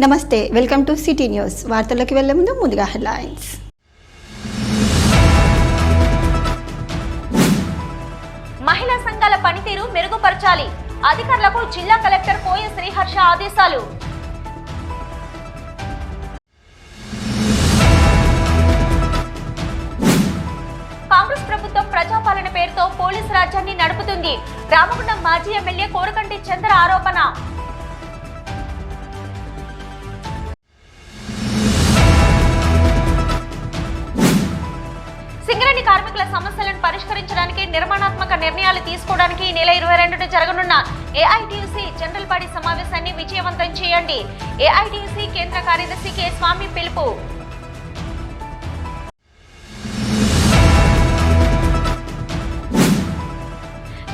నమస్తే, welcome to city news. వార్తల్లోకి వెళ్లే ముందు ముందుగా హెడ్లైన్స్. మహిళా సంఘాల పనితీరు మెరుగుపరచాలి, అధికారులకు జిల్లా కలెక్టర్ కోయ శ్రీహర్ష ఆదేశాలు. కాంగ్రెస్ ప్రభుత్వం ప్రజాపాలన పేరుతో పోలీసు రాజ్యాన్ని నడుపుతుంది. రామగుండం మాజీ ఎమ్మెల్యే కోరకంటి చంద్ర ఆరోపణ. సింగరేణి కార్మికుల సమస్యలను పరిష్కరించడానికి నిర్మాణాత్మక నిర్ణయాలు తీసుకోవడానికి ఈ నెల 22న జరగనున్న ఏఐటీయూసీ జనరల్ బాడీ సమావేశాన్ని విజయవంతం చేయండి. ఏఐటీయూసీ కేంద్ర కార్యదర్శి కె స్వామి పిలుపు.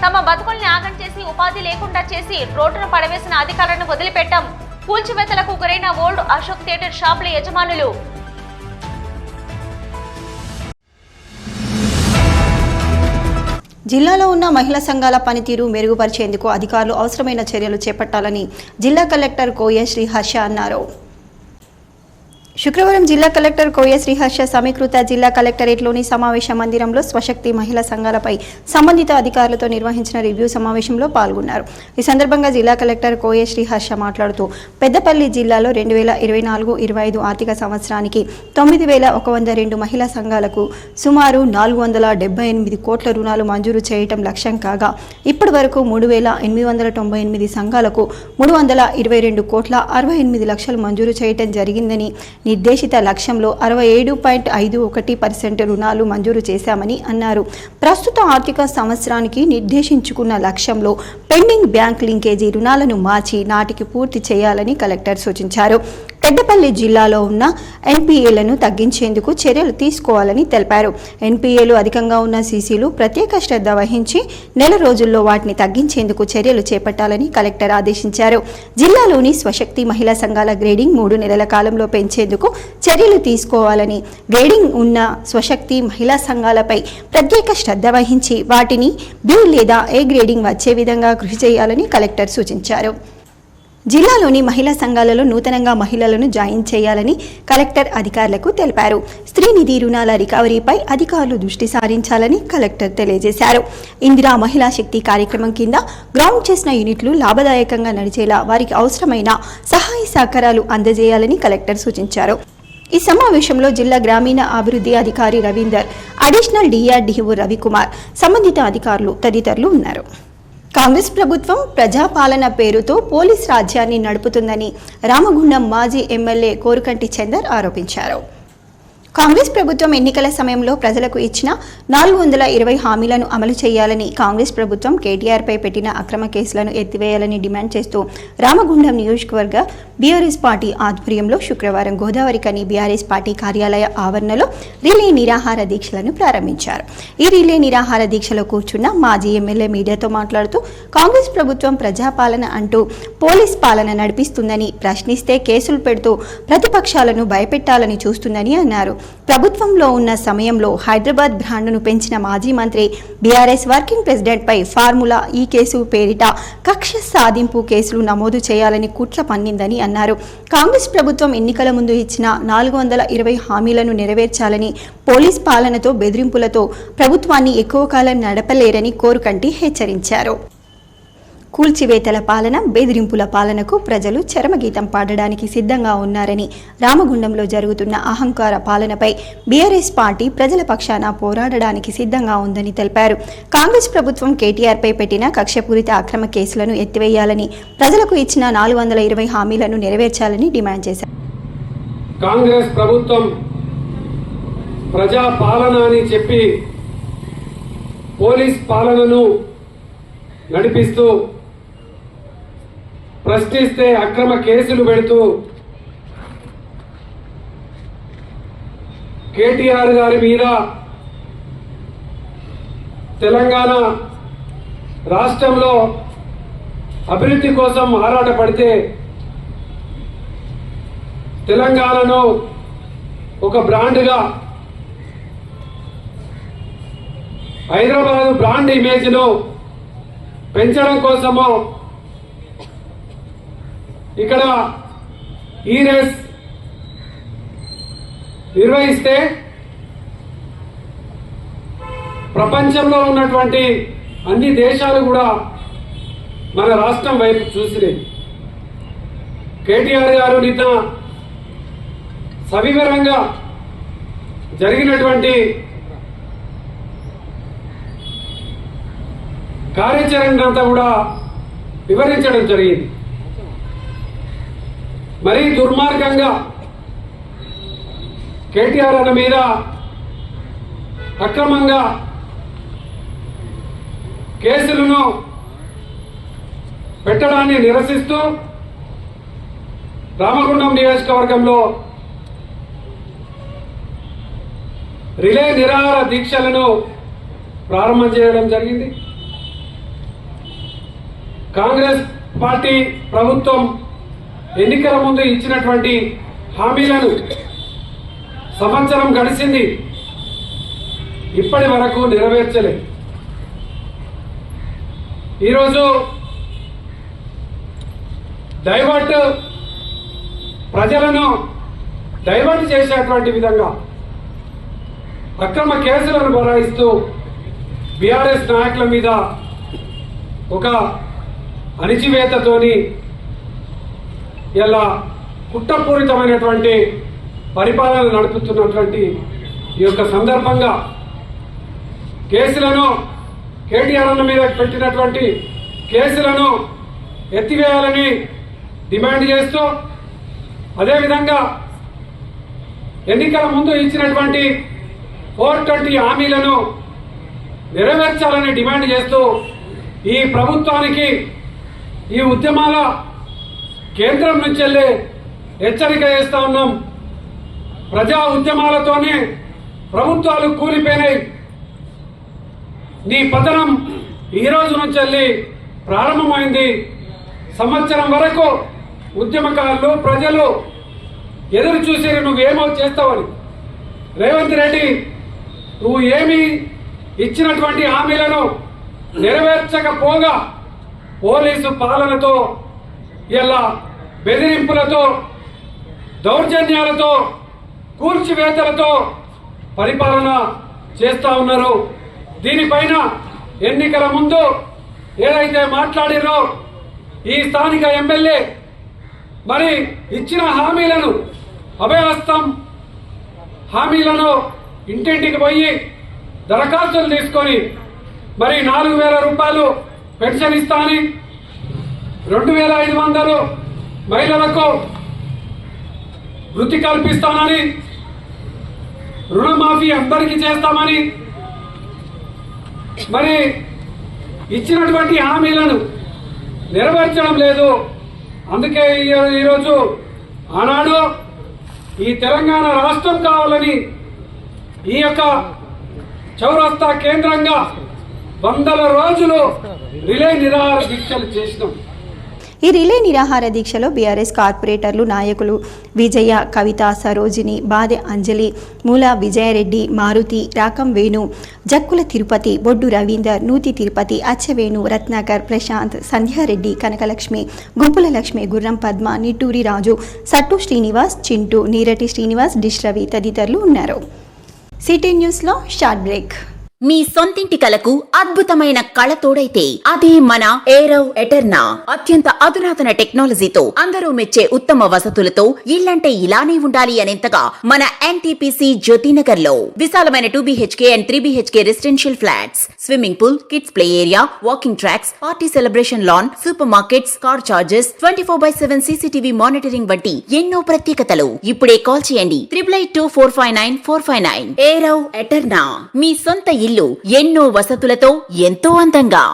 తమ బతుకుల్ని ఆగం చేసి ఉపాధి లేకుండా చేసి రోడ్డును పడవేసిన అధికారులను వదిలిపెట్టాం. కూల్చివేతలకు గురైన ఓల్డ్ అశోక్ థియేటర్ షాపుల యజమానులు. జిల్లాలో ఉన్న మహిళా సంఘాల పనితీరు మెరుగుపరిచేందుకు అధికారులు అవసరమైన చర్యలు చేపట్టాలని జిల్లా కలెక్టర్ కోయ శ్రీహర్ష అన్నారు. శుక్రవారం జిల్లా కలెక్టర్ కోయ శ్రీహర్ష సమీకృత జిల్లా కలెక్టరేట్లోని సమావేశ మందిరంలో స్వశక్తి మహిళా సంఘాలపై సంబంధిత అధికారులతో నిర్వహించిన రివ్యూ సమావేశంలో పాల్గొన్నారు. ఈ సందర్భంగా జిల్లా కలెక్టర్ కోయ శ్రీహర్ష మాట్లాడుతూ పెద్దపల్లి జిల్లాలో 2024-25 ఆర్థిక సంవత్సరానికి 9102 మహిళా సంఘాలకు సుమారు 478 కోట్ల రుణాలు మంజూరు చేయటం లక్ష్యం కాగా ఇప్పటి వరకు 3898 సంఘాలకు 322 కోట్ల 68 లక్షలు మంజూరు చేయటం జరిగిందని, నిర్దేశిత లక్ష్యంలో 67.51% రుణాలు మంజూరు చేశామని అన్నారు. ప్రస్తుత ఆర్థిక సంవత్సరానికి నిర్దేశించుకున్న లక్ష్యంలో పెండింగ్ బ్యాంక్ లింకేజీ రుణాలను మార్చి నాటికి పూర్తి చేయాలని కలెక్టర్ సూచించారు. పెద్దపల్లి జిల్లాలో ఉన్న ఎన్పీఏలను తగ్గించేందుకు చర్యలు తీసుకోవాలని తెలిపారు. ఎన్పీఏలు అధికంగా ఉన్న సీసీలు ప్రత్యేక శ్రద్ధ వహించి నెల రోజుల్లో వాటిని తగ్గించేందుకు చర్యలు చేపట్టాలని కలెక్టర్ ఆదేశించారు. జిల్లాలోని స్వశక్తి మహిళా సంఘాల గ్రేడింగ్ 3 నెలల కాలంలో పెంచేందుకు చర్యలు తీసుకోవాలని, గ్రేడింగ్ ఉన్న స్వశక్తి మహిళా సంఘాలపై ప్రత్యేక శ్రద్ధ వహించి వాటిని బి లేదా ఏ గ్రేడింగ్ వచ్చే విధంగా కృషి చేయాలని కలెక్టర్ సూచించారు. జిల్లాలోని మహిళా సంఘాలలో నూతనంగా మహిళలను జాయిన్ చేయాలని కలెక్టర్ అధికారులకు తెలిపారు. స్త్రీ నిధి రుణాల రికవరీపై అధికారులు దృష్టి సారించాలని కలెక్టర్ తెలియజేశారు. ఇందిరా మహిళా శక్తి కార్యక్రమం కింద గ్రౌండ్ చేసిన యూనిట్లు లాభదాయకంగా నడిచేలా వారికి అవసరమైన సహాయ సహకారాలు అందజేయాలని కలెక్టర్ సూచించారు. ఈ సమావేశంలో జిల్లా గ్రామీణ అభివృద్ధి అధికారి రవీందర్, అడిషనల్ డిఆర్డీఓ రవికుమార్, సంబంధిత అధికారులు తదితరులు ఉన్నారు. కాంగ్రెస్ ప్రభుత్వం ప్రజాపాలన పేరుతో పోలీస్ రాజ్యాన్ని నడుపుతుందని రామగుండం మాజీ ఎమ్మెల్యే కోరకంటి చందర్ ఆరోపించారు. కాంగ్రెస్ ప్రభుత్వం ఎన్నికల సమయంలో ప్రజలకు ఇచ్చిన 420 హామీలను అమలు చేయాలని, కాంగ్రెస్ ప్రభుత్వం కేటీఆర్పై పెట్టిన అక్రమ కేసులను ఎత్తివేయాలని డిమాండ్ చేస్తూ రామగుండం నియోజకవర్గ బీఆర్ఎస్ పార్టీ ఆధ్వర్యంలో శుక్రవారం గోదావరికని బీఆర్ఎస్ పార్టీ కార్యాలయ ఆవరణలో రిలే నిరాహార దీక్షలను ప్రారంభించారు. ఈ రిలే నిరాహార దీక్షలో కూర్చున్న మాజీ ఎమ్మెల్యే మీడియాతో మాట్లాడుతూ కాంగ్రెస్ ప్రభుత్వం ప్రజాపాలన అంటూ పోలీస్ పాలన నడిపిస్తుందని, ప్రశ్నిస్తే కేసులు పెడుతూ ప్రతిపక్షాలను భయపెట్టాలని చూస్తుందని అన్నారు. ప్రభుత్వంలో ఉన్న సమయంలో హైదరాబాద్ బ్రాండ్ను పెంచిన మాజీ మంత్రి బీఆర్ఎస్ వర్కింగ్ ప్రెసిడెంట్పై ఫార్ములా ఈ కేసు పేరిట కక్ష సాధింపు కేసులు నమోదు చేయాలని కుట్ర పన్నిందని అన్నారు. కాంగ్రెస్ ప్రభుత్వం ఎన్నికల ముందు ఇచ్చిన 420 హామీలను నెరవేర్చాలని, పోలీస్ పాలనతో బెదిరింపులతో ప్రభుత్వాన్ని ఎక్కువ కాలం నడపలేరని కోరకంటి హెచ్చరించారు. కూల్చివేతల పాలన, బెదిరింపుల పాలనకు ప్రజలు చరమగీతం పాడడానికి సిద్ధంగా ఉన్నారని, రామగుండంలో జరుగుతున్న అహంకార పాలనపై బీఆర్ఎస్ పార్టీ ప్రజల పక్షాన పోరాడడానికి సిద్ధంగా ఉందని తెలిపారు. కాంగ్రెస్ ప్రభుత్వం కేటీఆర్పై పెట్టిన కక్షపూరిత అక్రమ కేసులను ఎత్తివేయాలని, ప్రజలకు ఇచ్చిన 420 హామీలను నెరవేర్చాలని డిమాండ్ చేశారు. కాంగ్రెస్ ప్రభుత్వం ప్రజా పాలన అని చెప్పి పోలీస్ పాలనను నడిపిస్తూ, ప్రశ్నిస్తే అక్రమ కేసులు పెడుతూ కేటీఆర్ గారి మీద తెలంగాణ రాష్ట్రంలో అభివృద్ధి కోసం ఆరాటపడితే తెలంగాణను ఒక బ్రాండ్గా, హైదరాబాద్ బ్రాండ్ ఇమేజ్ను పెంచడం కోసము ఇక్కడ ఈ రేస్ నిర్వహిస్తే ప్రపంచంలో ఉన్నటువంటి అన్ని దేశాలు కూడా మన రాష్ట్రం వైపు చూసినాయి. కేటీఆర్ గారు నిన్న సవివరంగా జరిగినటువంటి కార్యాచరణ అంతా కూడా వివరించడం జరిగింది. మరీ దుర్మార్గంగా కేటీఆర్ అన్న మీద అక్రమంగా కేసులను పెట్టడాన్ని నిరసిస్తూ రామగుండం నియోజకవర్గంలో రిలే నిరాహార దీక్షలను ప్రారంభం చేయడం జరిగింది. కాంగ్రెస్ పార్టీ ప్రభుత్వం ఎన్నికల ముందు ఇచ్చినటువంటి హామీలను సంవత్సరం గడిచింది, ఇప్పటి వరకు నెరవేర్చలేదు. ఈరోజు ప్రజలను డైవర్ట్ చేసేటువంటి విధంగా అక్రమ కేసులను బరాయిస్తూ బీఆర్ఎస్ నాయకుల మీద ఒక అణిచివేతతోని ఇలా కుట్రపూరితమైనటువంటి పరిపాలన నడుపుతున్నటువంటి ఈ యొక్క సందర్భంగా కేసులను కేటీఆర్ అన్న మీద పెట్టినటువంటి కేసులను ఎత్తివేయాలని డిమాండ్ చేస్తూ, అదేవిధంగా ఎన్నికల ముందు ఇచ్చినటువంటి 420 హామీలను నెరవేర్చాలని డిమాండ్ చేస్తూ ఈ ప్రభుత్వానికి ఈ ఉద్యమాల కేంద్రం నుంచి వెళ్ళే హెచ్చరిక చేస్తా ఉన్నాం. ప్రజా ఉద్యమాలతోనే ప్రభుత్వాలు కూలిపోయినాయి. నీ పతనం ఈ రోజు నుంచి వెళ్ళి ప్రారంభమైంది. సంవత్సరం వరకు ఉద్యమకారులు ప్రజలు ఎదురు చూసి నువ్వేమో చేస్తావని. రేవంత్ రెడ్డి, నువ్వు ఏమి ఇచ్చినటువంటి హామీలను నెరవేర్చకపోగా పోలీసు పాలనతో, ఇలా బెదిరింపులతో, దౌర్జన్యాలతో, కూల్చివేతలతో పరిపాలన చేస్తా ఉన్నారు. దీనిపైన ఎన్నికల ముందు ఏదైతే మాట్లాడిరో ఈ స్థానిక ఎమ్మెల్యే మరి ఇచ్చిన హామీలను అభయహస్తం హామీలను ఇంటింటికి పోయి దరఖాస్తులు తీసుకొని మరి 4,000 రూపాయలు పెన్షన్ ఇస్తానని, 2,500 మహిళలకు వృత్తి కల్పిస్తానని, రుణమాఫీ అందరికీ చేస్తామని మరి ఇచ్చినటువంటి హామీలను నెరవేర్చడం లేదు. అందుకే ఈరోజు ఆనాడు ఈ తెలంగాణ రాష్ట్రం కావాలని ఈ యొక్క చౌరస్తా కేంద్రంగా 100 రోజులు రిలే నిరాహార దీక్షలు చేసినాం. ఈ రిలే నిరాహార దీక్షలో బీఆర్ఎస్ కార్పొరేటర్లు నాయకులు విజయ, కవిత, సరోజిని, బాదె అంజలి, మూలా విజయారెడ్డి, మారుతి, రాకం వేణు, జక్కుల తిరుపతి, బొడ్డు రవీందర్, నూతి తిరుపతి, అచ్చవేణు, రత్నాకర్, ప్రశాంత్, సంధ్యారెడ్డి, కనకలక్ష్మి, గుంపుల లక్ష్మి, గుర్రం పద్మ, నిట్టూరి రాజు, సట్టు శ్రీనివాస్, చింటూ, నీరటి శ్రీనివాస్, డిష్ రవి తదితరులు ఉన్నారు. సిటీ న్యూస్లో షార్ట్ బ్రేక్. మీ సొంతింటి కలకు అద్భుతమైన కళ తోడైతే అదే మన ఏరవ్ ఎటర్నా. అత్యంత అధునాతన టెక్నాలజీతో అందరూ మెచ్చే ఉత్తమ వసతులతో ఇల్లంటే ఇలానే ఉండాలి అనేంతగా మన ఎన్టీపీసీ జ్యోతినగర్ లో విశాలమైన 2 BHK అండ్ 3 BHK residential flats, swimming pool, kids play area, walking tracks, party celebration lawn, super markets, car charges, 24/7 CCTV monitoring వంటి ఎన్నో ప్రత్యేకతలు. ఇప్పుడే కాల్ చేయండి 882459 ఏరవ్ ఎటర్నా. మీ సొంత ఇల్లు ఎన్నో వసతులతో ఎంతో అందంగా.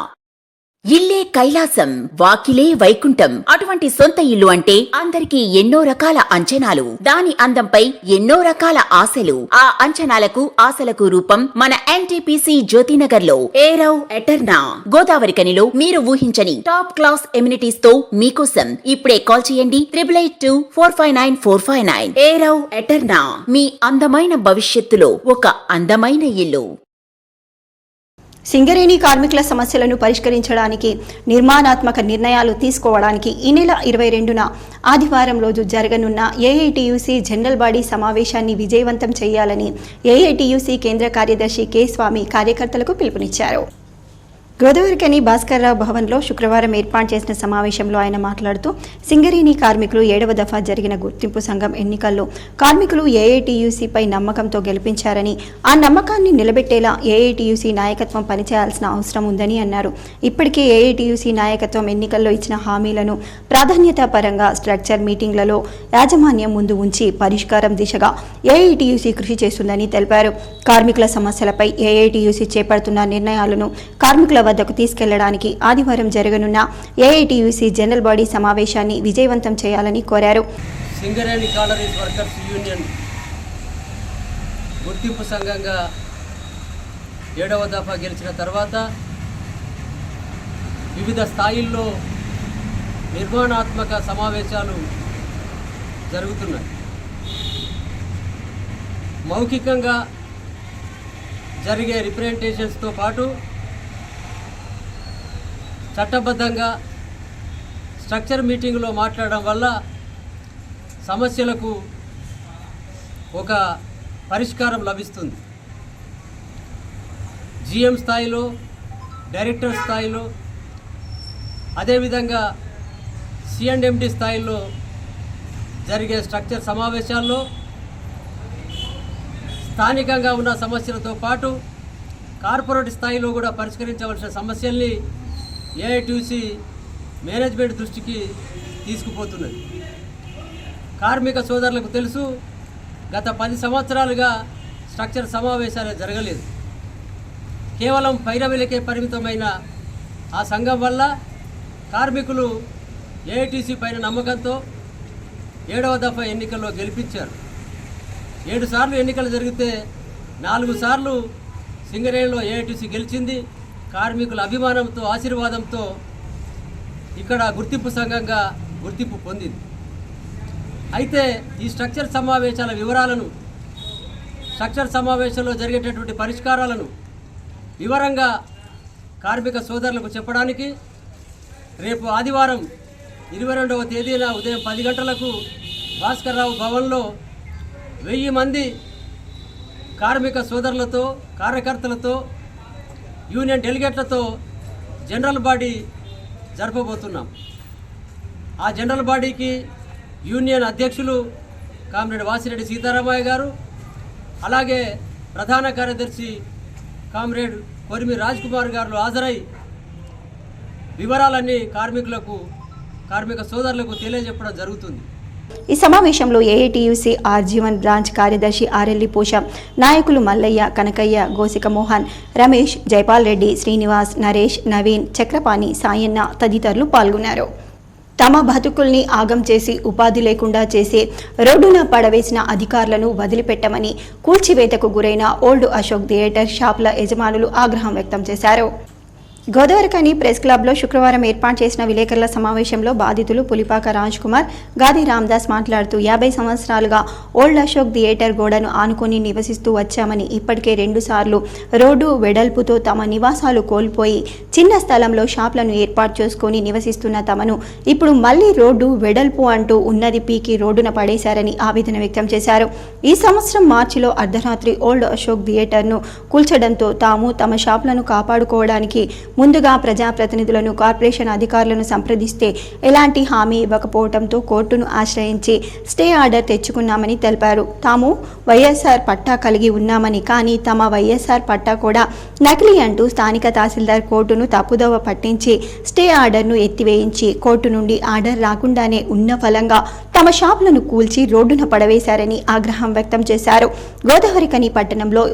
ఇల్లే కైలాసం, వాకిలే వైకుంఠం. అటువంటి సొంత ఇల్లు అంటే అందరికీ ఎన్నో రకాల అంచనాలు, దాని అందంపై ఎన్నో రకాల ఆశలు. ఆ అంచనాలకు ఆశలకు రూపం మన ఎన్టీపీసీ జ్యోతినగర్ లో ఏరవ్ ఎటర్నా. గోదావరి కనిలో మీరు ఊహించని టాప్ క్లాస్ ఎమ్యూనిటీస్ తో మీకోసం ఇప్పుడే కాల్ చేయండి 882459 ఏరవ్ ఎటర్నా. మీ అందమైన భవిష్యత్తులో ఒక అందమైన ఇల్లు. సింగరేణి కార్మికుల సమస్యలను పరిష్కరించడానికి నిర్మాణాత్మక నిర్ణయాలు తీసుకోవడానికి ఈ నెల 22న ఆదివారం రోజు జరగనున్న ఏఐటియుసి జనరల్ బాడీ సమావేశాన్ని విజయవంతం చేయాలని ఏఐటియుసి కేంద్ర కార్యదర్శి కె స్వామి కార్యకర్తలకు పిలుపునిచ్చారు. గోదావరికని భాస్కర్రావు భవన్లో శుక్రవారం ఏర్పాటు చేసిన సమావేశంలో ఆయన మాట్లాడుతూ సింగరేణి కార్మికులు 7వ దఫా జరిగిన గుర్తింపు సంఘం ఎన్నికల్లో కార్మికులు ఏఐటియుసిపై నమ్మకంతో గెలిపించారని ఆ నమ్మకాన్ని నిలబెట్టేలా ఏఐటియుసి నాయకత్వం పనిచేయాల్సిన అవసరం ఉందని అన్నారు. ఇప్పటికే ఏఐటియుసి నాయకత్వం ఎన్నికల్లో ఇచ్చిన హామీలను ప్రాధాన్యతా పరంగా స్ట్రక్చర్ మీటింగ్లలో యాజమాన్యం ముందు ఉంచి పరిష్కారం దిశగా ఏఐటియుసి కృషి చేస్తుందని తెలిపారు. కార్మికుల సమస్యలపై ఏఐటియుసి చేపడుతున్న నిర్ణయాలను కార్మికుల వద్దకు తీసుకెళ్లడానికి ఆదివారం జరగనున్న ఏఐటియుసి జనరల్ బాడీ సమావేశాన్ని విజయవంతం చేయాలని కోరారు. సింగరేణి కాలరీస్ వర్కర్స్ యూనియన్ గుర్తింపు సంఘంగా 7వ దఫా గెలిచిన తర్వాత వివిధ స్థాయిల్లో నిర్మాణాత్మక సమావేశాలు జరుగుతున్నాయి. మౌఖికంగా జరిగే రిప్రజెంటేషన్స్తో పాటు చట్టబద్ధంగా స్ట్రక్చర్ మీటింగ్లో మాట్లాడడం వల్ల సమస్యలకు ఒక పరిష్కారం లభిస్తుంది. జిఎం స్థాయిలో, డైరెక్టర్ స్థాయిలో, అదేవిధంగా సిఎండ్ఎండి స్థాయిలో జరిగే స్ట్రక్చర్ సమావేశాల్లో స్థానికంగా ఉన్న సమస్యలతో పాటు కార్పొరేట్ స్థాయిలో కూడా పరిష్కరించవలసిన సమస్యల్ని ఏఐటియుసి మేనేజ్మెంట్ దృష్టికి తీసుకుపోతున్నది. కార్మిక సోదరులకు తెలుసు, గత 10 సంవత్సరాలుగా స్ట్రక్చర్ సమావేశాలు జరగలేదు. కేవలం పైరవిలకే పరిమితమైన ఆ సంఘం వల్ల కార్మికులు ఏఐటిసి పైన నమ్మకంతో 7వ దఫా ఎన్నికల్లో గెలిపించారు. 7 సార్లు ఎన్నికలు జరిగితే 4 సార్లు సింగరేణిలో ఏఐటిసి గెలిచింది. కార్మికుల అభిమానంతో, ఆశీర్వాదంతో ఇక్కడ గుర్తింపు సంఘంగా గుర్తింపు పొందింది. అయితే ఈ స్ట్రక్చర్ సమావేశాల వివరాలను, స్ట్రక్చర్ సమావేశంలో జరిగేటటువంటి పరిష్కారాలను వివరంగా కార్మిక సోదరులకు చెప్పడానికి రేపు ఆదివారం 22వ తేదీన ఉదయం 10 గంటలకు భాస్కర్రావు భవన్లో 1000 మంది కార్మిక సోదరులతో, కార్యకర్తలతో, యూనియన్ డెలిగేట్లతో జనరల్ బాడీ జరపబోతున్నాం. ఆ జనరల్ బాడీకి యూనియన్ అధ్యక్షులు కామ్రేడ్ వాసిరెడ్డి సీతారామయ్య గారు, అలాగే ప్రధాన కార్యదర్శి కామ్రేడ్ కొరిమి రాజ్ కుమార్ గారు హాజరై వివరాలన్నీ కార్మిక సోదరులకు తెలియజెప్పడం జరుగుతుంది. ఈ సమావేశంలో ఏఐటియుసి ఆర్జీవన్ బ్రాంచ్ కార్యదర్శి ఆర్ఎల్లి పోష, నాయకులు మల్లయ్య, కనకయ్య, గోసిక మోహన్, రమేష్, జైపాల్ రెడ్డి, శ్రీనివాస్, నరేష్, నవీన్, చక్రపాణి, సాయన్న తదితరులు పాల్గొన్నారు. తమ బతుకుల్ని ఆగం చేసి ఉపాధి లేకుండా చేసి రోడ్డున పడవేసిన అధికారులను వదిలిపెట్టమని కూల్చివేతకు గురైన ఓల్డ్ అశోక్ థియేటర్ షాపుల యజమానులు ఆగ్రహం వ్యక్తం చేశారు. గోదావరికని ప్రెస్ క్లబ్లో శుక్రవారం ఏర్పాటు చేసిన విలేకరుల సమావేశంలో బాధితులు పులిపాక రాజ్ కుమార్, గాది రామ్దాస్ మాట్లాడుతూ 50 సంవత్సరాలుగా ఓల్డ్ అశోక్ థియేటర్ గోడను ఆనుకొని నివసిస్తూ వచ్చామని, ఇప్పటికే 2 సార్లు రోడ్డు వెడల్పుతో తమ నివాసాలు కోల్పోయి చిన్న స్థలంలో షాపులను ఏర్పాటు చేసుకుని నివసిస్తున్న తమను ఇప్పుడు మళ్లీ రోడ్డు వెడల్పు అంటూ ఉన్నది పీకి రోడ్డున పడేశారని ఆవేదన వ్యక్తం చేశారు. ఈ సంవత్సరం మార్చిలో అర్ధరాత్రి ఓల్డ్ అశోక్ థియేటర్ను కూల్చడంతో తాము తమ షాపులను కాపాడుకోవడానికి ముందుగా ప్రజాప్రతినిధులను, కార్పొరేషన్ అధికారులను సంప్రదిస్తే ఎలాంటి హామీ ఇవ్వకపోవడంతో కోర్టును ఆశ్రయించి స్టే ఆర్డర్ తెచ్చుకున్నామని తెలిపారు. తాము వైఎస్ఆర్ పట్టా కలిగి ఉన్నామని, కానీ తమ వైఎస్ఆర్ పట్టా కూడా నకిలీ అంటూ స్థానిక తహసీల్దార్ కోర్టును తప్పుదోవ పట్టించి స్టే ఆర్డర్ను ఎత్తివేయించి కోర్టు నుండి ఆర్డర్ రాకుండానే ఉన్న ఫలంగా తమ షాపులను కూల్చి రోడ్డున పడవేశారని ఆగ్రహం వ్యక్తం చేశారు. గోదావరికని పట్టణంలో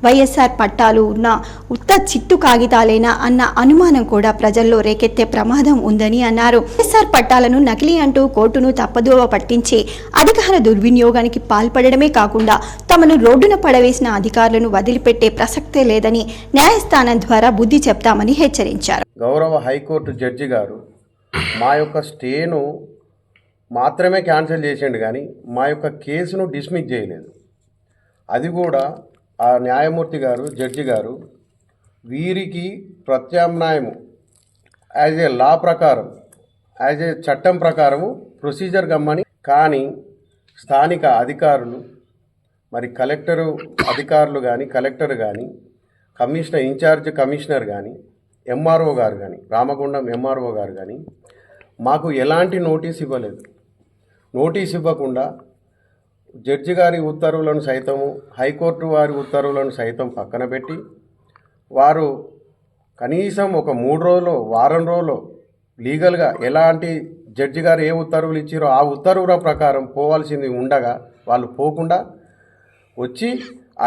వైఎస్ఆర్ పట్టాలు ఉన్న ఉత్త చిట్టు కాగితాలేనా అన్న అనుమానం కూడా ప్రజల్లో రేకెత్తే ప్రమాదం ఉందని అన్నారు. వైఎస్ఆర్ పట్టాలను నకిలీ అంటూ కోర్టును తప్పదోవ పట్టించి అధికార దుర్వినియోగానికి పాల్పడమే కాకుండా తమను రోడ్డున పడవేసిన అధికారులను వదిలిపెట్టే ప్రసక్తే లేదని న్యాయస్థానం ద్వారా బుద్ధి చెప్తామని హెచ్చరించారు. గౌరవ హైకోర్టు జడ్జి గారు మా యొక్క స్టేను మాత్రమే క్యాన్సిల్ చేసిండు, కానీ మా యొక్క కేసును డిస్మిస్ చేయలేదు. అది కూడా ఆ న్యాయమూర్తి గారు, జడ్జి గారు వీరికి ప్రత్యామ్నాయము యాజ్ ఏ లా ప్రకారం, యాజ్ ఏ చట్టం ప్రకారము ప్రొసీజర్ గమ్మని, కానీ స్థానిక అధికారులు మరి కలెక్టరు అధికారులు కానీ, కలెక్టర్ కానీ, కమిషనర్ ఇన్ఛార్జ్ కమిషనర్ కానీ, ఎంఆర్ఓ గారు కానీ, రామగుండం ఎంఆర్ఓ గారు కానీ మాకు ఎలాంటి నోటీస్ ఇవ్వలేదు. నోటీస్ ఇవ్వకుండా జడ్జి గారి ఉత్తర్వులను సైతము, హైకోర్టు వారి ఉత్తర్వులను సైతం పక్కన పెట్టి వారు కనీసం ఒక 3 రోజులు, వారం రోజులు లీగల్గా ఎలాంటి జడ్జి గారు ఏ ఉత్తర్వులు ఇచ్చారో ఆ ఉత్తర్వుల ప్రకారం పోవాల్సింది ఉండగా వాళ్ళు పోకుండా వచ్చి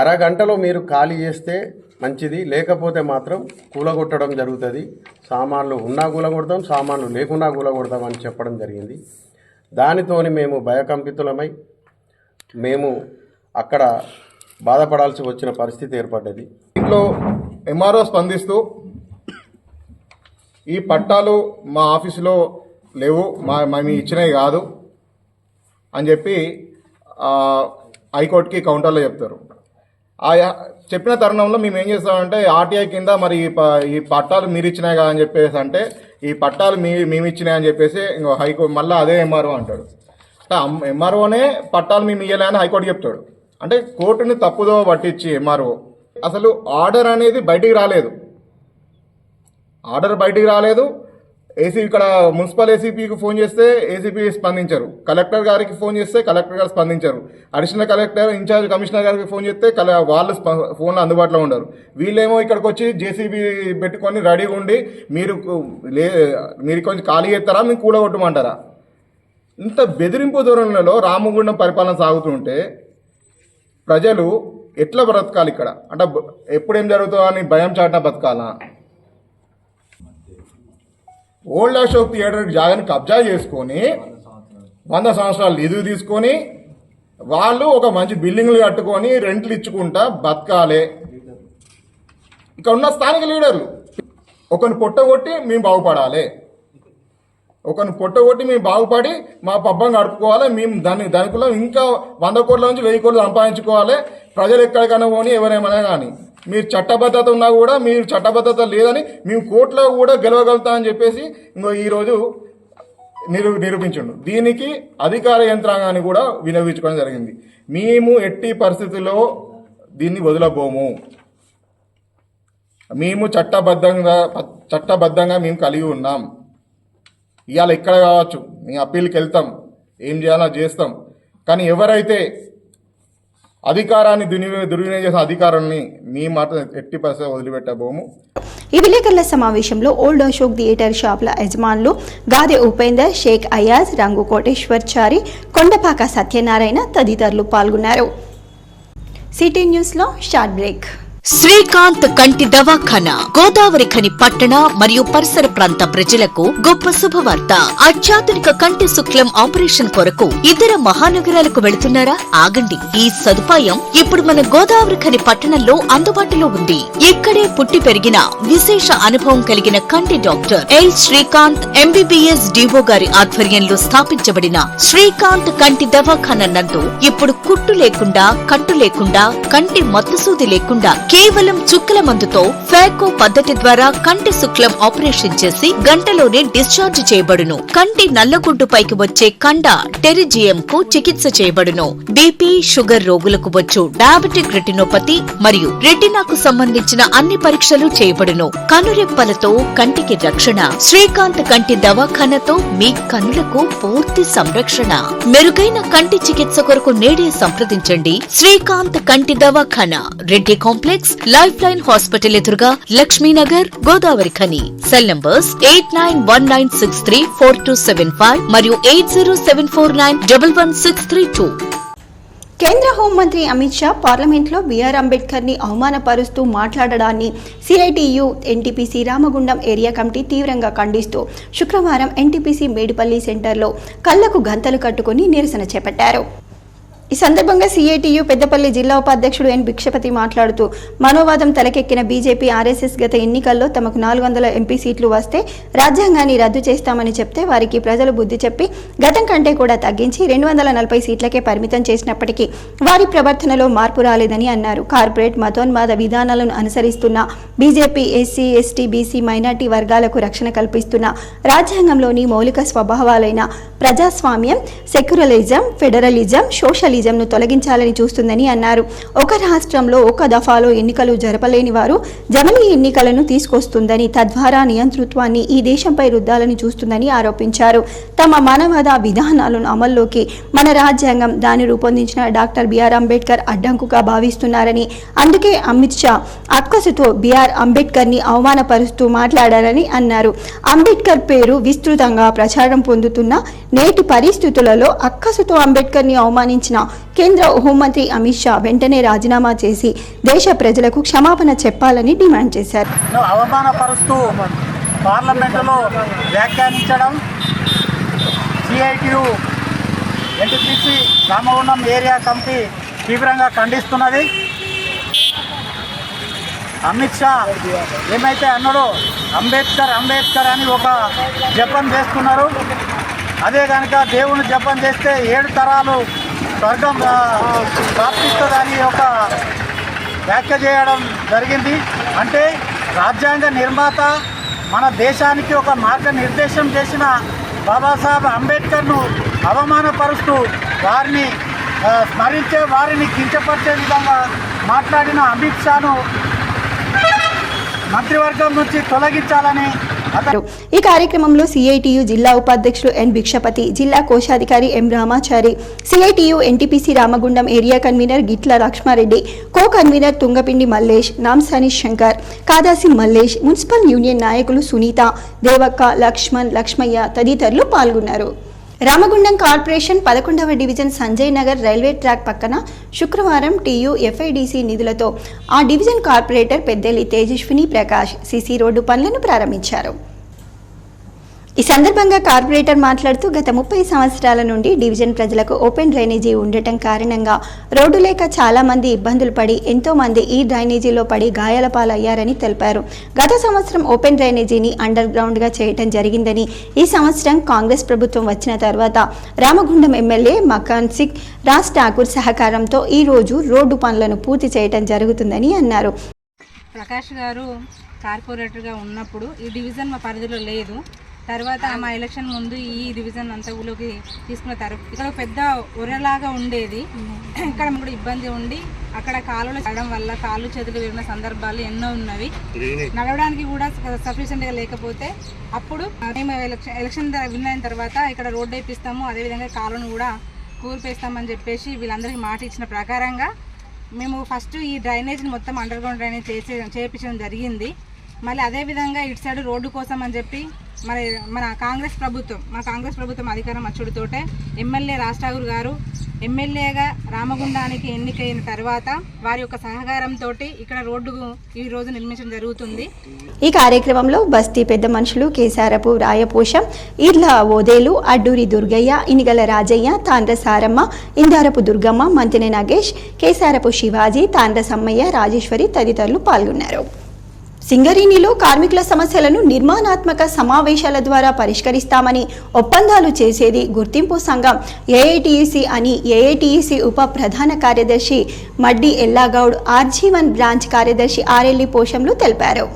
అరగంటలో మీరు ఖాళీ చేస్తే మంచిది, లేకపోతే మాత్రం కూలగొట్టడం జరుగుతుంది, సామాన్లు ఉన్నా కూలగొడతాం, సామాన్లు లేకున్నా కూలగొడతాం అని చెప్పడం జరిగింది. దానితోని మేము భయకంపితులమై మేము అక్కడ బాధపడాల్సి వచ్చిన పరిస్థితి ఏర్పడ్డది. దీంట్లో ఎంఆర్ఓ స్పందిస్తూ ఈ పట్టాలు మా ఆఫీసులో లేవు, మేము ఇచ్చినవి కాదు అని చెప్పి హైకోర్టుకి కౌంటర్లో చెప్తారు. ఆ చెప్పిన తరుణంలో మేము ఏం చేస్తామంటే ఆర్టీఐ కింద మరి ఈ పట్టాలు మీరు ఇచ్చినాయి కదా అని చెప్పేసి అంటే ఈ పట్టాలు మేము ఇచ్చినాయి అని చెప్పేసి హైకోర్టు మళ్ళీ అదే ఎంఆర్ఓ అంటాడు. ఎంఆర్ఓనే పట్టాలు మేము ఇవ్వలే అని హైకోర్టు చెప్తాడు. అంటే కోర్టుని తప్పుదో పట్టించి ఎంఆర్ఓ అసలు ఆర్డర్ అనేది బయటికి రాలేదు. ఇక్కడ మున్సిపల్ ఏసీపీకి ఫోన్ చేస్తే ఏసీపీ స్పందించారు, కలెక్టర్ గారికి ఫోన్ చేస్తే కలెక్టర్ గారు స్పందించారు, అడిషనల్ కలెక్టర్ ఇన్ఛార్జ్ కమిషనర్ గారికి ఫోన్ చేస్తే వాళ్ళు ఫోన్లో అందుబాటులో ఉండరు. వీళ్ళేమో ఇక్కడికి వచ్చి జేసీబీ పెట్టుకొని రెడీగా ఉండి మీరు కొంచెం ఖాళీ చేస్తారా, మేము కూలగొట్టమంటారా? ఇంత బెదిరింపు ధోరణిలో రామగుండం పరిపాలన సాగుతుంటే ప్రజలు ఎట్లా బ్రతకాలి? ఇక్కడ అంటే ఎప్పుడేం జరుగుతుందో అని భయం చాటున బతకాలా? ఓల్డ్ అశోక్ థియేటర్ జాగాని కబ్జా చేసుకొని 100 సంవత్సరాలు నిధులు తీసుకొని వాళ్ళు ఒక మంచి బిల్డింగ్లు కట్టుకొని రెంట్లు ఇచ్చుకుంటా బతకాలే. ఇక్కడ ఉన్న స్థానిక లీడర్లు ఒకరిని పొట్టగొట్టి మేము బాగుపడాలి, మా పబ్బం గడుపుకోవాలి, మేము దానికులో ఇంకా 100 కోట్ల నుంచి 1000 కోట్లు సంపాదించుకోవాలి. ప్రజలు ఎక్కడికైనా పోని ఎవరేమైనా కానీ మీరు చట్టబద్ధత ఉన్నా కూడా మీరు చట్టబద్ధత లేదని మేము కోర్టులో కూడా గెలవగలుగుతామని చెప్పేసి ఈరోజు నిరూపించండు. దీనికి అధికార యంత్రాంగాన్ని కూడా వినియోగించుకోవడం జరిగింది. మేము ఎట్టి పరిస్థితుల్లో దీన్ని వదలబోము. మేము చట్టబద్ధంగా మేము కలిగి ఉన్నాం. ఇవాళ ఇక్కడ కావచ్చు, మేము అప్పీల్కి వెళ్తాం, ఏం చేయాలో చేస్తాం. కానీ ఎవరైతే అధికారాన్ని దుర్వినియోగం చేసిన అధికారాన్ని మీ మాట ఎట్టి పరిస్థితి వదిలిపెట్టబోము. ఈ విలేకరుల సమావేశంలో ఓల్డ్ అశోక్ థియేటర్ షాపుల యజమానులు గాదె ఉపేందర్, షేక్ అయాజ్, రంగు కోటేశ్వర్చారి, కొండపాక సత్యనారాయణ తదితరులు పాల్గొన్నారు. సిటీ న్యూస్లో షార్ట్ బ్రేక్. శ్రీకాంత్ కంటి దవాఖానా గోదావరి ఖని పట్టణ మరియు పరిసర ప్రాంత ప్రజలకు గొప్ప శుభవార్త. అత్యాధునిక కంటి శుక్లం ఆపరేషన్ కొరకు ఇతర మహానగరాలకు వెళుతున్నారా? ఆగండి, ఈ సదుపాయం ఇప్పుడు మన గోదావరి ఖని పట్టణంలో అందుబాటులో ఉంది. ఇక్కడే పుట్టి పెరిగిన విశేష అనుభవం కలిగిన కంటి డాక్టర్ ఎల్ శ్రీకాంత్ ఎంబీబీఎస్ డివో గారి ఆధ్వర్యంలో స్థాపించబడిన శ్రీకాంత్ కంటి దవాఖానా నందు ఇప్పుడు కుట్టు లేకుండా, కట్టు లేకుండా, కంటి మత్తుసూది లేకుండా కేవలం చుక్కల మందుతో ఫాకో పద్ధతి ద్వారా కంటి శుక్లం ఆపరేషన్ చేసి గంటలోనే డిశ్చార్జ్ చేయబడును. కంటి నల్లగుడ్డు పైకి వచ్చే కండ టెరిజియం కు చికిత్స చేయబడును. బీపీ, షుగర్ రోగులకు వచ్చు డయాబెటిక్ రెటినోపతి మరియు రెటినాకు సంబంధించిన అన్ని పరీక్షలు చేయబడును. కనురెప్పలతో కంటికి రక్షణ. శ్రీకాంత్ కంటి దవాఖానతో మీ కనులకు పూర్తి సంరక్షణ. మెరుగైన కంటి చికిత్స కొరకు నేడే సంప్రదించండి. శ్రీకాంత్ కంటి దవాఖానా, Reddy complex, life line hospital ఎదురుగా, Lakshminagar, Godavarikhani. Cell numbers 8919634275 మరియు 8074911632. కేంద్ర హోంమంత్రి అమిత్ షా పార్లమెంట్లో బిఆర్ అంబేద్కర్ ని అవమానపరుస్తూ మాట్లాడడాన్ని CITU NTPC Ramagundam area committee తీవ్రంగా ఖండిస్తూ శుక్రవారం ఎన్టీపీసీ మేడిపల్లి సెంటర్లో కళ్లకు గంతలు కట్టుకుని నిరసన చేపట్టారు. ఈ సందర్భంగా సిఐటియు పెద్దపల్లి జిల్లా ఉపాధ్యక్షుడు ఎన్ భిక్షపతి మాట్లాడుతూ మనోవాదం తలకెక్కిన బీజేపీ ఆర్ఎస్ఎస్ గత ఎన్నికల్లో తమకు 400 ఎంపీ సీట్లు వస్తే రాజ్యాంగాన్ని రద్దు చేస్తామని చెప్తే వారికి ప్రజలు బుద్ధి చెప్పి గతం కంటే కూడా తగ్గించి 240 సీట్లకే పరిమితం చేసినప్పటికీ వారి ప్రవర్తనలో మార్పు రాలేదని అన్నారు. కార్పొరేట్ మతోన్మాద విధానాలను అనుసరిస్తున్న BJP SC ST BC minority వర్గాలకు రక్షణ కల్పిస్తున్న రాజ్యాంగంలోని మౌలిక స్వభావాలైన ప్రజాస్వామ్యం, సెక్యులరిజం, ఫెడరలిజం, సోషలిజంను తొలగించాలని చూస్తుందని అన్నారు. ఒక రాష్ట్రంలో ఒక దఫాలో ఎన్నికలు జరపలేని వారు జమిలీ ఎన్నికలను తీసుకొస్తుందని, తద్వారా నియంతృత్వాన్ని ఈ దేశంపై రుద్దాలని చూస్తుందని ఆరోపించారు. తమ మానవవాద విధానాలను అమల్లోకి మన రాజ్యాంగం, దాన్ని రూపొందించిన డాక్టర్ బిఆర్ అంబేద్కర్ అడ్డంకుగా భావిస్తున్నారని, అందుకే అమిత్ షా అక్కసుతో బిఆర్ అంబేద్కర్ని అవమానపరుస్తూ మాట్లాడారని అన్నారు. అంబేద్కర్ పేరు విస్తృతంగా ప్రచారం పొందుతున్న నేటి పరిస్థితులలో అక్కసుతో అంబేద్కర్ని అవమానించిన కేంద్ర హోంమంత్రి అమిత్ షా వెంటనే రాజీనామా చేసి దేశ ప్రజలకు క్షమాపణ చెప్పాలని డిమాండ్ చేశారు. అవమానపరుస్తూ పార్లమెంటులో వ్యాఖ్యానించడం CITU NTPC Ramagundam area committee తీవ్రంగా ఖండిస్తున్నది. అమిత్ షా ఏమైతే అన్నాడో అంబేద్కర్ అంబేద్కర్ అని ఒక జపం చేస్తున్నారు. అదే కనుక దేవుని జపం చేస్తే 7 తరాలు స్వర్గం ప్రాప్తిస్తుందని ఒక వ్యాఖ్య చేయడం జరిగింది. అంటే రాజ్యాంగ నిర్మాత, మన దేశానికి ఒక మార్గనిర్దేశం చేసిన బాబాసాహెబ్ అంబేద్కర్ను అవమానపరుస్తూ వారిని స్మరించే, వారిని కించపరిచే విధంగా మాట్లాడిన అమిత్ షాను మంత్రివర్గం నుంచి తొలగించాలని. ఈ కార్యక్రమంలో సిఐటియు జిల్లా ఉపాధ్యక్షుడు ఎన్ భిక్షపతి, జిల్లా కోశాధికారి M Ramachari, CITU NTPC Ramagundam area convener Gitla Lakshmareddy, co convener Tungapindi Mallesh, Namsani Shankar, Kadasi Mallesh, municipal union నాయకులు సునీత, దేవక్క, లక్ష్మణ్, లక్ష్మయ్య తదితరులు పాల్గొన్నారు. రామగుండం కార్పొరేషన్ 11వ division Sanjay Nagar railway track పక్కన శుక్రవారం TUFIDC నిధులతో ఆ division corporator Peddelli Tejaswini Prakash CC road పనులను ప్రారంభించారు. ఈ సందర్భంగా కార్పొరేటర్ మాట్లాడుతూ గత 30 సంవత్సరాల నుండి డివిజన్ ప్రజలకు ఓపెన్ డ్రైనేజీ ఉండటం కారణంగా రోడ్డు లేక చాలా మంది ఇబ్బందులు పడి ఎంతో మంది ఈ డ్రైనేజీలో పడి గాయాల పాలయ్యారని తెలిపారు. గత సంవత్సరం ఓపెన్ డ్రైనేజీని అండర్ గ్రౌండ్గా చేయటం జరిగిందని, ఈ సంవత్సరం కాంగ్రెస్ ప్రభుత్వం వచ్చిన తర్వాత రామగుండం ఎమ్మెల్యే మకాన్ సింగ్ రాజ్ ఠాకూర్ సహకారంతో ఈ రోజు రోడ్డు పనులను పూర్తి చేయటం జరుగుతుందని అన్నారు. ప్రకాష్ గారు కార్పొరేటర్గా ఉన్నప్పుడు ఈ డివిజన్ మా పరిధిలో లేదు. తర్వాత మా ఎలక్షన్ ముందు ఈ డివిజన్ అంతా ఊళ్ళోకి తీసుకున్న తర్వాత ఇక్కడ పెద్ద ఒరలాగా ఉండేది. ఇక్కడ కూడా ఇబ్బంది ఉండి అక్కడ కాలువలు చేయడం వల్ల కాళ్ళు చేతులు విరిగిన సందర్భాలు ఎన్నో ఉన్నవి. నడవడానికి కూడా సఫిషియెంట్గా లేకపోతే అప్పుడు మేము ఎలక్షన్ విన్ అయిన తర్వాత ఇక్కడ రోడ్డు వేపిస్తాము, అదేవిధంగా కాలువను కూడా కూర్పేస్తామని చెప్పేసి వీళ్ళందరికీ మాట ఇచ్చిన ప్రకారంగా మేము ఫస్ట్ ఈ డ్రైనేజ్ని మొత్తం అండర్ గ్రౌండ్ డ్రైనేజ్ చేయించడం జరిగింది. మళ్ళీ అదేవిధంగా ఇటు సైడ్ రోడ్డు కోసం అని చెప్పి మన కాంగ్రెస్ ప్రభుత్వం అధికారం వచ్చుడితోటే ఎమ్మెల్యే రాజ్ ఠాకూర్ గారు ఎమ్మెల్యేగా రామగుండానికి ఎన్నికైన తర్వాత వారి యొక్క సహకారంతో ఇక్కడ రోడ్డుకు ఈ రోజు నిర్మించడం జరుగుతుంది. ఈ కార్యక్రమంలో బస్తీ పెద్ద మనుషులు కేసారపు రాయపోషం, ఈర్ల ఓదేలు, అడ్డూరి దుర్గయ్య, ఇనిగల రాజయ్య, తాండ్ర సారమ్మ, ఇందారపు దుర్గమ్మ, మంతిని నాగేష్, కేసారపు శివాజీ, తాండ్ర సమ్మయ్య, రాజేశ్వరి తదితరులు పాల్గొన్నారు. సింగరేణిలో కార్మికుల సమస్యలను నిర్మాణాత్మక సమావేశాల ద్వారా పరిష్కరిస్తామని ఒప్పందాలు చేసేది గుర్తింపు సంఘం ఏఐటీయూసీ అని ఏఐటీయూసీ ఉప ప్రధాన కార్యదర్శి మడ్డి ఎల్లాగౌడ్, ఆర్జీవన్ బ్రాంచ్ కార్యదర్శి ఆర్ఎల్ఈ పోషంలు తెలిపారు.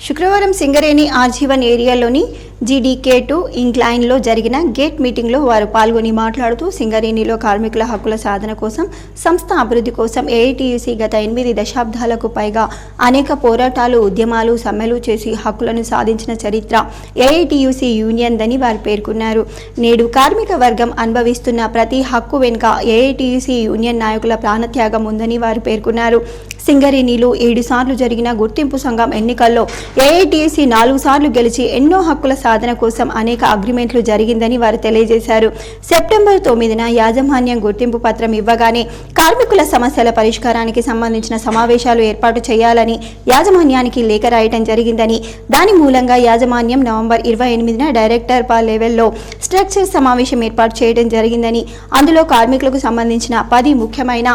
శుక్రవారం సింగరేణి ఆర్జీవన్ ఏరియాలోని GDK2 ఇంక్లైన్లో జరిగిన గేట్ మీటింగ్లో వారు పాల్గొని మాట్లాడుతూ సింగరేణిలో కార్మికుల హక్కుల సాధన కోసం, సంస్థ అభివృద్ధి కోసం ఏఐటీయూసీ గత 8 దశాబ్దాలకు పైగా అనేక పోరాటాలు, ఉద్యమాలు, సమ్మెలు చేసి హక్కులను సాధించిన చరిత్ర ఏఐటీయూసీ యూనియన్దని వారు పేర్కొన్నారు. నేడు కార్మిక వర్గం అనుభవిస్తున్న ప్రతి హక్కు వెనుక ఏఐటీయూసీ యూనియన్ నాయకుల ప్రాణత్యాగం ఉందని వారు పేర్కొన్నారు. సింగరేణిలో 7 సార్లు జరిగిన గుర్తింపు సంఘం ఎన్నికల్లో ఏఐటీయూసీ 4 సార్లు గెలిచి ఎన్నో హక్కుల సాధన కోసం అనేక అగ్రిమెంట్లు జరిగిందని వారు తెలియజేశారు. సెప్టెంబర్ 9న యాజమాన్యం గుర్తింపు పత్రం ఇవ్వగానే కార్మికుల సమస్యల పరిష్కారానికి సంబంధించిన సమావేశాలు ఏర్పాటు చేయాలని యాజమాన్యానికి లేఖ రాయటం జరిగిందని, దాని మూలంగా యాజమాన్యం నవంబర్ 28న డైరెక్టర్ లెవెల్లో స్ట్రక్చర్ సమావేశం ఏర్పాటు చేయడం జరిగిందని, అందులో కార్మికులకు సంబంధించిన 10 ముఖ్యమైన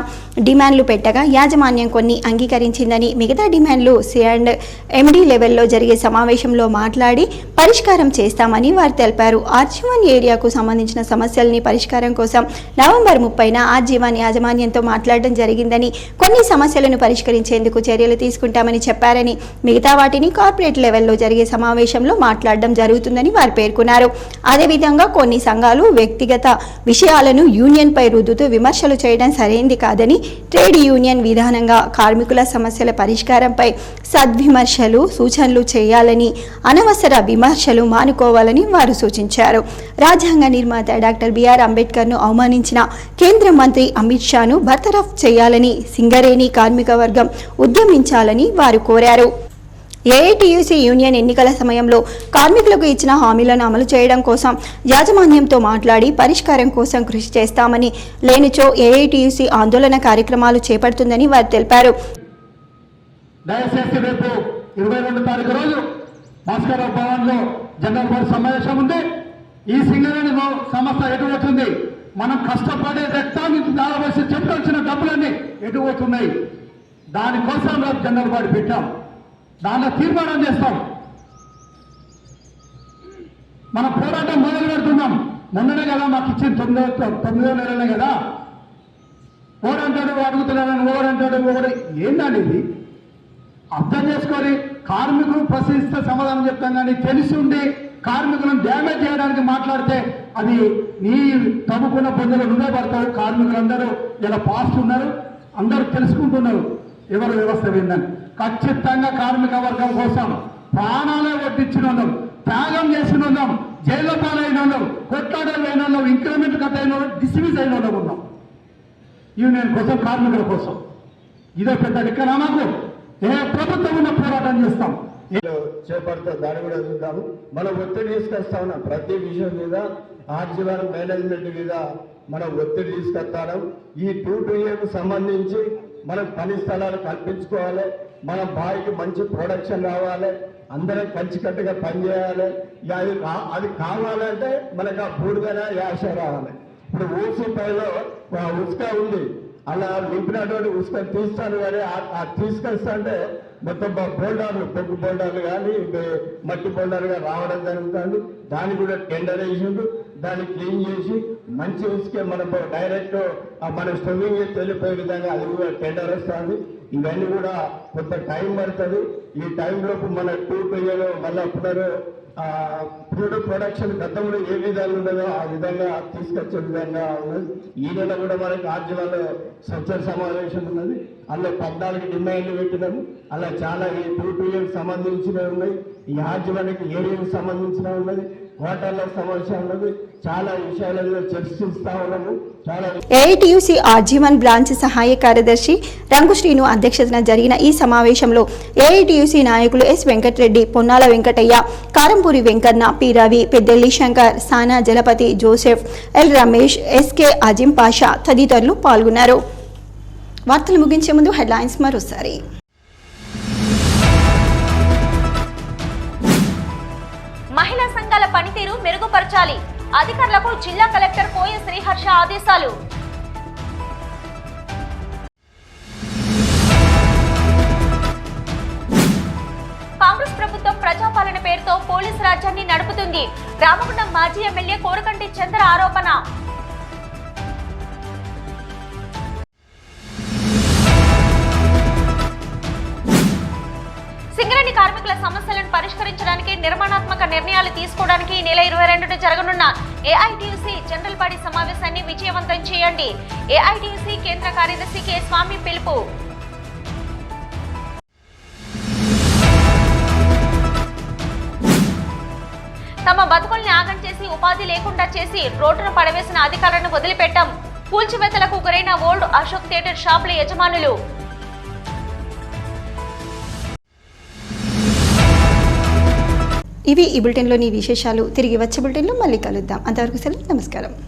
డిమాండ్లు పెట్టగా యాజమాన్యం కొన్ని అంగీకరించిందని, మిగతా డిమాండ్లు C&MD లెవెల్లో జరిగే సమావేశంలో మాట్లాడి పరిష్కారం చేస్తామని వారు తెలిపారు. ఆర్జీవన్ ఏరియాకు సంబంధించిన సమస్యల్ని పరిష్కారం కోసం నవంబర్ 30న ఆర్జీవన్ యాజమాన్యంతో మాట్లాడడం జరిగిందని, కొన్ని సమస్యలను పరిష్కరించేందుకు చర్యలు తీసుకుంటామని చెప్పారని, మిగతా వాటిని కార్పొరేట్ లెవెల్లో జరిగే సమావేశంలో మాట్లాడడం జరుగుతుందని వారు పేర్కొన్నారు. అదేవిధంగా కొన్ని సంఘాలు వ్యక్తిగత విషయాలను యూనియన్పై రుద్దుతూ విమర్శలు చేయడం సరైంది కాదని, ట్రేడ్ యూనియన్ విధానంగా కార్మికుల సమస్యల పరిష్కారంపై సద్విమర్శలు, సూచనలు చేయాలని, అనవసర విమర్శలు మానుకోవాలని వారు సూచించారు. రాజ్యాంగ నిర్మాత డాక్టర్ బిఆర్ అంబేద్కర్ను అవమానించిన కేంద్ర మంత్రి అమిత్ షాను బర్తరఫ్ చేయాలని సింగరేణి కార్మిక వర్గం ఉద్యమించాలని వారు కోరారు. ఏఐటీయూసీ యూనియన్ ఎన్నికల సమయంలో కార్మికులకు ఇచ్చిన హామీలను అమలు చేయడం కోసం యాజమాన్యంతో మాట్లాడి పరిష్కారం కోసం కృషి చేస్తామని, లేనిచో ఏఐటీయూసీ ఆందోళన కార్యక్రమాలు చేపడుతుందని వారు తెలిపారు. దయచేసి రేపు 22 తారీఖు రోజు భాస్కర్ భవన్లో జనరల్ బాడీ సమావేశం ఉంది. ఈ సింగరేణి సంస్థ ఎటువచ్చింది, మనం కష్టపడే రక్తాన్ని దారవేసి చెప్పాల్సిన డబ్బులన్నీ ఎటువచ్చున్నాయి, దానికోసం రేపు జనరల్ బాడీ పెట్టాం. దానిలో తీర్మానం చేస్తాం. మనం పోరాటం మొదలు పెడుతున్నాం. మొన్ననే కదా మాకు ఇచ్చిన 9వ నెలనే కదా. ఓడంటాడు అడుగుతున్నాడని ఓడంటాడు ఏందండి ఇది? అర్థం చేసుకొని కార్మికులు ప్రశ్నిస్తే సమాధానం చెప్తాం, కానీ తెలిసి ఉండి కార్మికులను డ్యామేజ్ చేయడానికి మాట్లాడితే అది నీ తవ్వుకున్న పొందలు నువ్వే పడతావు. కార్మికులందరూ ఇలా పాస్ట్ ఉన్నారు, అందరూ తెలుసుకుంటున్నారు ఎవరు వ్యవస్థ ఏందని. ఖచ్చితంగా కార్మిక వర్గం కోసం ప్రాణాలే ఒడ్డించిన వాళ్ళం, త్యాగం చేసిన వాళ్ళం, జైల్లో పాలైన వాళ్ళం, కొట్లాడలైన వాళ్ళం, ఇంక్రిమెంట్ కట్ అయిన వాళ్ళం, డిస్మిస్ అయిన వాళ్ళం ఉన్నాం. యూనియన్ కోసం, కార్మికుల కోసం. ఇదో పెద్ద లెక్కనా మాకు? ఏ ప్రభుత్వం ఉన్న పోరాటం చేస్తాం. చేపడతా దాన్ని కూడా చూద్దాము. మనం ఒత్తిడి తీసుకొస్తా ఉన్నాం ప్రతి విషయం మీద, ఆర్జీవన్ మేనేజ్మెంట్ మీద మనం ఒత్తిడి తీసుకొస్తాం. ఈ 2-2 సంబంధించి మనం పని స్థలాలు కల్పించుకోవాలి, మన బాడీకి మంచి ప్రొడక్షన్ రావాలి, అందరం కలిసికట్టుగా పనిచేయాలి. అది కావాలంటే మనకు ఆ బూడిదైనా యాష రావాలి. ఇప్పుడు ఊసిపైలో ఉసుక ఉంది, అలా నింపినటువంటి ఉసుక తీస్తాను, కానీ తీసుకొస్తా అంటే మొత్తం బోల్డార్లు, బొగ్గు బోల్డార్లు కానీ మట్టి బోల్డార్లుగా రావడం జరుగుతుంది. దాన్ని కూడా టెండర్ వేసిండు, దాన్ని క్లీన్ చేసి మంచి ఉసుకే మనం డైరెక్ట్ మనం స్టోవింగ్ చేసి వెళ్ళిపోయే విధంగా అది కూడా టెండర్ వస్తుంది. ఇవన్నీ కూడా కొంత టైం పడుతుంది. ఈ టైంలోపు మన 2-2 మళ్ళీ ఫుడ్ ప్రొడక్షన్ గతంలో ఏ విధంగా ఉండదో ఆ విధంగా తీసుకొచ్చే విధంగా ఉన్నది. ఈ నెల కూడా మనకి ఆర్జీవన్లో స్ట్రక్చర్ సమావేశం ఉన్నది. అందులో 14 డిమాండ్లు పెట్టినాము. అలా చాలా ఈ 2-2 సంబంధించినవి ఉన్నాయి, ఈ ఆర్జీవన్కి ఏరియాకి సంబంధించినవి ఉన్నది, క్వార్టర్లకు సమస్య ఉన్నది. చాలా విషయాలలో చర్చిస్తా ఉన్నాము. ఏఐటీయూసీ ఆర్జీవన్ బ్రాంచ్ సహాయ కార్యదర్శి రంగు శ్రీను అధ్యక్షతన జరిగిన ఈ సమావేశంలో ఏఐటీయూసీ నాయకులు S Venkatareddy, Ponnala Venkatayya, Karampuri Venkanna, P Ravi, Peddelli Shankar, Sana Jalapathi, Joseph, L Ramesh, SK Azim Pasha తదితరులు పాల్గొన్నారు. వార్తలు ముగించే ముందు హెడ్లైన్స్ మరోసారి. మహిళా సంఘాల పనితీరు మెరుగుపరచాలి, అధికారులకు జిల్లా కలెక్టర్ కోయ శ్రీహర్ష ఆదేశాలు. కాంగ్రెస్ ప్రభుత్వం ప్రజాపాలన పేరుతో పోలీసు రాజ్యాన్ని నడుపుతుంది, రామగుండం మాజీ ఎమ్మెల్యే కోరకంటి చంద్ర ఆరోపణ. సింగరేణి కార్మికుల సమస్యలను పరిష్కరించడానికి నిర్మాణాత్మక నిర్ణయాలు తీసుకోవడానికి ఈ నెల 22న జరగనున్న ఏఐటీయూసీ జనరల్ బాడీ సమావేశాన్ని విజయవంతం చేయండి. ఏఐటీయూసీ కేంద్ర కార్యదర్శి కె స్వామి పిలుపు. తమ బతుకుల్ని ఆగం చేసి ఉపాధి లేకుండా చేసి రోడ్డును పడవేసిన అధికారులను వదిలిపెట్టాం, కూల్చివేతలకు గురైన ఓల్డ్ అశోక్ థియేటర్ షాపుల యజమానులు. ఇవి ఈ బులెటిన్లోని విశేషాలు. తిరిగి వచ్చే బులెటిన్లో మళ్ళీ కలుద్దాం. అంతవరకు సెలవు. నమస్కారం.